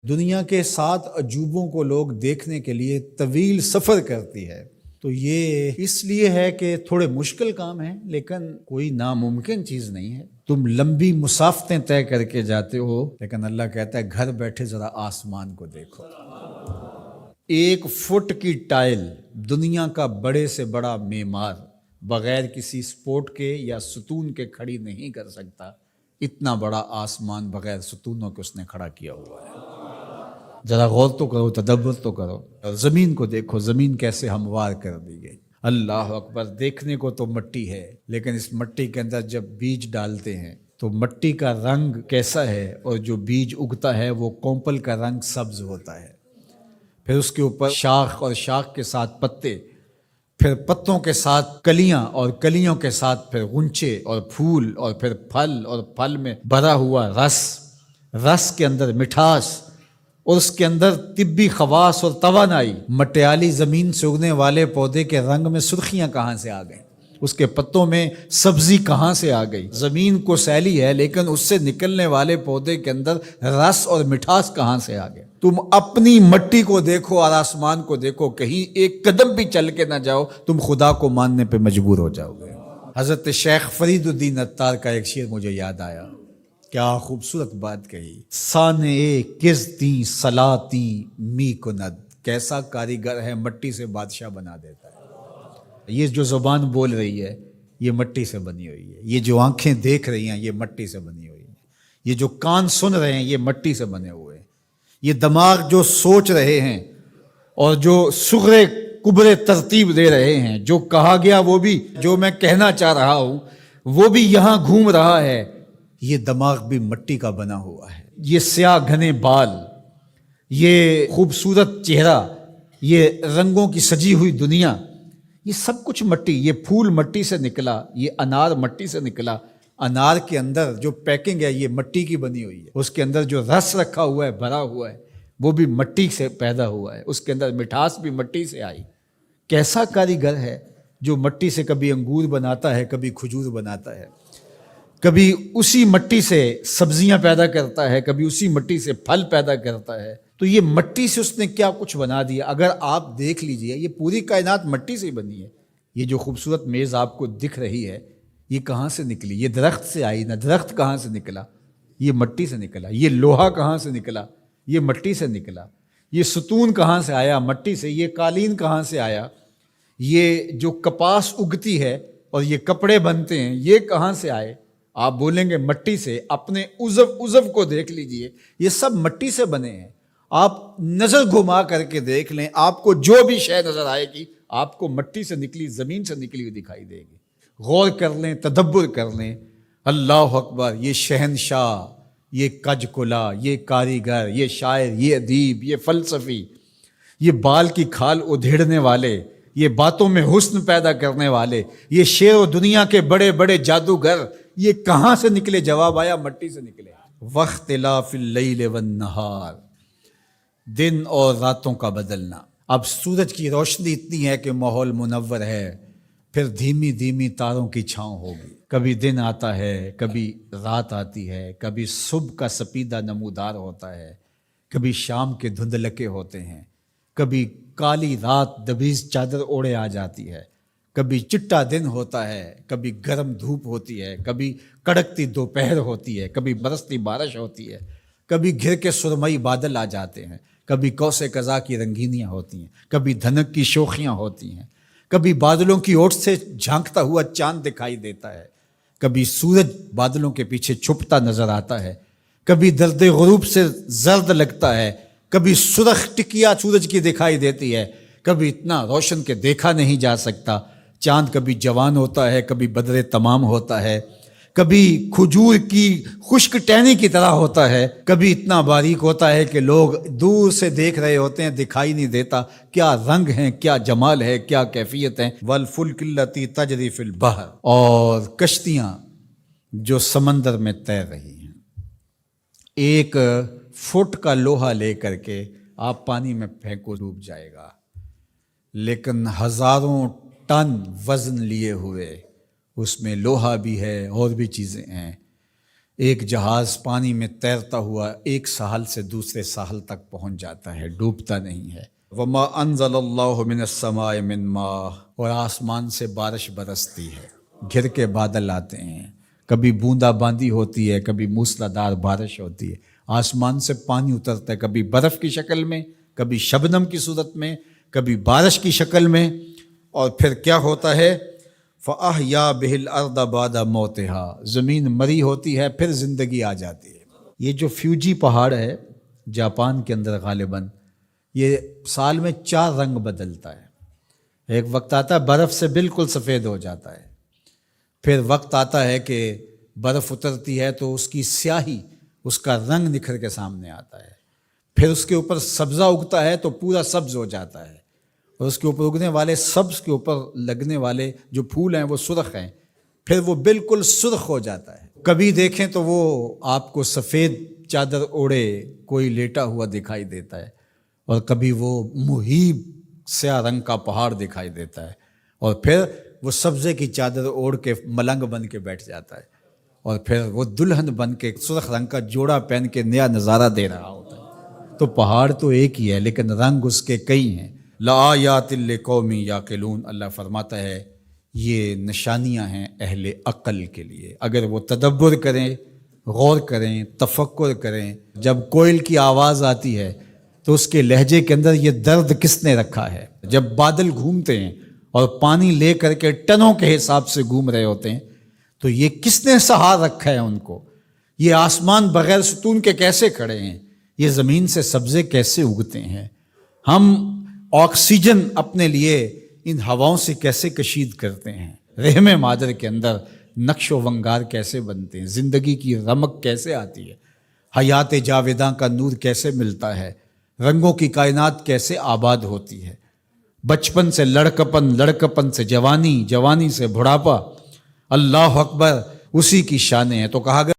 دنیا کے 7 عجوبوں کو لوگ دیکھنے کے لیے طویل سفر کرتی ہے، تو یہ اس لیے ہے کہ تھوڑے مشکل کام ہیں، لیکن کوئی ناممکن چیز نہیں ہے۔ تم لمبی مسافتیں طے کر کے جاتے ہو، لیکن اللہ کہتا ہے گھر بیٹھے ذرا آسمان کو دیکھو۔ 1 فٹ کی ٹائل دنیا کا بڑے سے بڑا معمار بغیر کسی سپورٹ کے یا ستون کے کھڑی نہیں کر سکتا، اتنا بڑا آسمان بغیر ستونوں کے اس نے کھڑا کیا ہوا ہے۔ ذرا غور تو کرو، تدبر تو کرو، اور زمین کو دیکھو، زمین کیسے ہموار کر دی گئی۔ اللہ اکبر، دیکھنے کو تو مٹی ہے، لیکن اس مٹی کے اندر جب بیج ڈالتے ہیں تو مٹی کا رنگ کیسا ہے، اور جو بیج اگتا ہے وہ کونپل کا رنگ سبز ہوتا ہے، پھر اس کے اوپر شاخ اور شاخ کے ساتھ پتے، پھر پتوں کے ساتھ کلیاں، اور کلیوں کے ساتھ پھر غنچے اور پھول، اور پھر پھل، اور پھل میں بھرا ہوا رس، رس کے اندر مٹھاس، اور اس کے اندر طبی خواص اور توانائی۔ مٹیالی زمین سے اگنے والے پودے کے رنگ میں سرخیاں کہاں سے آ گئیں؟ اس کے پتوں میں سبزی کہاں سے آ گئی؟ زمین کو سیلی ہے، لیکن اس سے نکلنے والے پودے کے اندر رس اور مٹھاس کہاں سے آ گئے؟ تم اپنی مٹی کو دیکھو اور آسمان کو دیکھو، کہیں ایک قدم بھی چل کے نہ جاؤ، تم خدا کو ماننے پہ مجبور ہو جاؤ گے۔ حضرت شیخ فرید الدین عطار کا ایک شعر مجھے یاد آیا، کیا خوبصورت بات کہی۔ سانے کزتی سلاتی می کند، کیسا کاریگر ہے، مٹی سے بادشاہ بنا دیتا ہے۔ یہ جو زبان بول رہی ہے یہ مٹی سے بنی ہوئی ہے، یہ جو آنکھیں دیکھ رہی ہیں یہ مٹی سے بنی ہوئی ہیں، یہ جو کان سن رہے ہیں یہ مٹی سے بنے ہوئے ہیں، یہ دماغ جو سوچ رہے ہیں اور جو صغرے کبرے ترتیب دے رہے ہیں، جو کہا گیا وہ بھی، جو میں کہنا چاہ رہا ہوں وہ بھی یہاں گھوم رہا ہے، یہ دماغ بھی مٹی کا بنا ہوا ہے۔ یہ سیاہ گھنے بال، یہ خوبصورت چہرہ، یہ رنگوں کی سجی ہوئی دنیا، یہ سب کچھ مٹی، یہ پھول مٹی سے نکلا، یہ انار مٹی سے نکلا۔ انار کے اندر جو پیکنگ ہے یہ مٹی کی بنی ہوئی ہے، اس کے اندر جو رس رکھا ہوا ہے، بھرا ہوا ہے، وہ بھی مٹی سے پیدا ہوا ہے، اس کے اندر مٹھاس بھی مٹی سے آئی۔ کیسا کاریگر ہے جو مٹی سے کبھی انگور بناتا ہے، کبھی کھجور بناتا ہے، کبھی اسی مٹی سے سبزیاں پیدا کرتا ہے، کبھی اسی مٹی سے پھل پیدا کرتا ہے۔ تو یہ مٹی سے اس نے کیا کچھ بنا دیا۔ اگر آپ دیکھ لیجئے یہ پوری کائنات مٹی سے ہی بنی ہے۔ یہ جو خوبصورت میز آپ کو دکھ رہی ہے یہ کہاں سے نکلی؟ یہ درخت سے آئی نہ، درخت کہاں سے نکلا؟ یہ مٹی سے نکلا۔ یہ لوہا کہاں سے نکلا؟ یہ مٹی سے نکلا۔ یہ ستون کہاں سے آیا؟ مٹی سے۔ یہ قالین کہاں سے آیا؟ یہ جو کپاس اگتی ہے اور یہ کپڑے بنتے ہیں یہ کہاں سے آئے؟ آپ بولیں گے مٹی سے۔ اپنے عضو کو دیکھ لیجئے، یہ سب مٹی سے بنے ہیں۔ آپ نظر گھما کر کے دیکھ لیں، آپ کو جو بھی شے نظر آئے گی آپ کو مٹی سے نکلی، زمین سے نکلی ہوئی دکھائی دے گی۔ غور کر لیں، تدبر کر لیں۔ اللہ اکبر، یہ شہنشاہ، یہ کج کلا، یہ کاریگر، یہ شاعر، یہ ادیب، یہ فلسفی، یہ بال کی کھال ادھیڑنے والے، یہ باتوں میں حسن پیدا کرنے والے، یہ شعر و دنیا کے بڑے بڑے جادوگر، یہ کہاں سے نکلے؟ جواب آیا مٹی سے نکلے۔ واختلاف اللیل والنہار، دن اور راتوں کا بدلنا۔ اب سورج کی روشنی اتنی ہے کہ ماحول منور ہے، پھر دھیمی دھیمی تاروں کی چھاؤں ہوگی۔ کبھی دن آتا ہے، کبھی رات آتی ہے، کبھی صبح کا سپیدہ نمودار ہوتا ہے، کبھی شام کے دھندلکے ہوتے ہیں، کبھی کالی رات دبیز چادر اوڑے آ جاتی ہے، کبھی چٹا دن ہوتا ہے، کبھی گرم دھوپ ہوتی ہے، کبھی کڑکتی دوپہر ہوتی ہے، کبھی برستی بارش ہوتی ہے، کبھی گھر کے سرمئی بادل آ جاتے ہیں، کبھی کوس قزا کی رنگینیاں ہوتی ہیں، کبھی دھنک کی شوخیاں ہوتی ہیں، کبھی بادلوں کی اوٹ سے جھانکتا ہوا چاند دکھائی دیتا ہے، کبھی سورج بادلوں کے پیچھے چھپتا نظر آتا ہے، کبھی درد غروب سے زرد لگتا ہے، کبھی سرخ ٹکیا سورج کی دکھائی دیتی ہے، کبھی اتنا روشن کہ دیکھا نہیں جا سکتا۔ چاند کبھی جوان ہوتا ہے، کبھی بدر تمام ہوتا ہے، کبھی کھجور کی خشک ٹہنی کی طرح ہوتا ہے، کبھی اتنا باریک ہوتا ہے کہ لوگ دور سے دیکھ رہے ہوتے ہیں، دکھائی نہیں دیتا۔ کیا رنگ ہیں، کیا جمال ہے، کیا کیفیت ہے۔ والفلک التی تجری فی البحر، اور کشتیاں جو سمندر میں تیر رہی ہیں۔ 1 فٹ کا لوہا لے کر کے آپ پانی میں پھینکو، ڈوب جائے گا، لیکن ہزاروں ٹن وزن لیے ہوئے اس میں لوہا بھی ہے اور بھی چیزیں ہیں، ایک جہاز پانی میں تیرتا ہوا ایک ساحل سے دوسرے ساحل تک پہنچ جاتا ہے، ڈوبتا نہیں ہے۔ وما انزل اللہ من السماء من ماء، اور آسمان سے بارش برستی ہے، گھر کے بادل آتے ہیں، کبھی بوندا باندی ہوتی ہے، کبھی موسلادھار بارش ہوتی ہے، آسمان سے پانی اترتا ہے، کبھی برف کی شکل میں، کبھی شبنم کی صورت میں، کبھی بارش کی شکل میں، اور پھر کیا ہوتا ہے؟ فَأَحْيَا بِهِ الْأَرْضَ بَعْدَ مَوْتِهَا، زمین مری ہوتی ہے پھر زندگی آ جاتی ہے۔ یہ جو فیوجی پہاڑ ہے جاپان کے اندر غالباً، یہ سال میں 4 رنگ بدلتا ہے۔ ایک وقت آتا ہے برف سے بالکل سفید ہو جاتا ہے، پھر وقت آتا ہے کہ برف اترتی ہے تو اس کی سیاہی، اس کا رنگ نکھر کے سامنے آتا ہے، پھر اس کے اوپر سبزہ اگتا ہے تو پورا سبز ہو جاتا ہے، اور اس کے اوپر اگنے والے سبز کے اوپر لگنے والے جو پھول ہیں وہ سرخ ہیں، پھر وہ بالکل سرخ ہو جاتا ہے۔ کبھی دیکھیں تو وہ آپ کو سفید چادر اوڑے کوئی لیٹا ہوا دکھائی دیتا ہے، اور کبھی وہ مہیب سیاہ رنگ کا پہاڑ دکھائی دیتا ہے، اور پھر وہ سبزے کی چادر اوڑھ کے ملنگ بن کے بیٹھ جاتا ہے، اور پھر وہ دلہن بن کے سرخ رنگ کا جوڑا پہن کے نیا نظارہ دے رہا ہوتا ہے۔ تو پہاڑ تو ایک ہی ہے لیکن رنگ اس کے کئی ہیں۔ لآیات لقوم یعقلون، اللہ فرماتا ہے یہ نشانیاں ہیں اہل عقل کے لیے، اگر وہ تدبر کریں، غور کریں، تفکر کریں۔ جب کوئل کی آواز آتی ہے تو اس کے لہجے کے اندر یہ درد کس نے رکھا ہے؟ جب بادل گھومتے ہیں اور پانی لے کر کے ٹنوں کے حساب سے گھوم رہے ہوتے ہیں تو یہ کس نے سہار رکھا ہے ان کو؟ یہ آسمان بغیر ستون کے کیسے کھڑے ہیں؟ یہ زمین سے سبزے کیسے اگتے ہیں؟ ہم آکسیجن اپنے لیے ان ہواؤں سے کیسے کشید کرتے ہیں؟ رحم مادر کے اندر نقش و ونگار کیسے بنتے ہیں؟ زندگی کی رمق کیسے آتی ہے؟ حیات جاویداں کا نور کیسے ملتا ہے؟ رنگوں کی کائنات کیسے آباد ہوتی ہے؟ بچپن سے لڑکپن، لڑکپن سے جوانی، جوانی سے بڑھاپا، اللہ اکبر، اسی کی شانیں ہیں۔ تو کہا گیا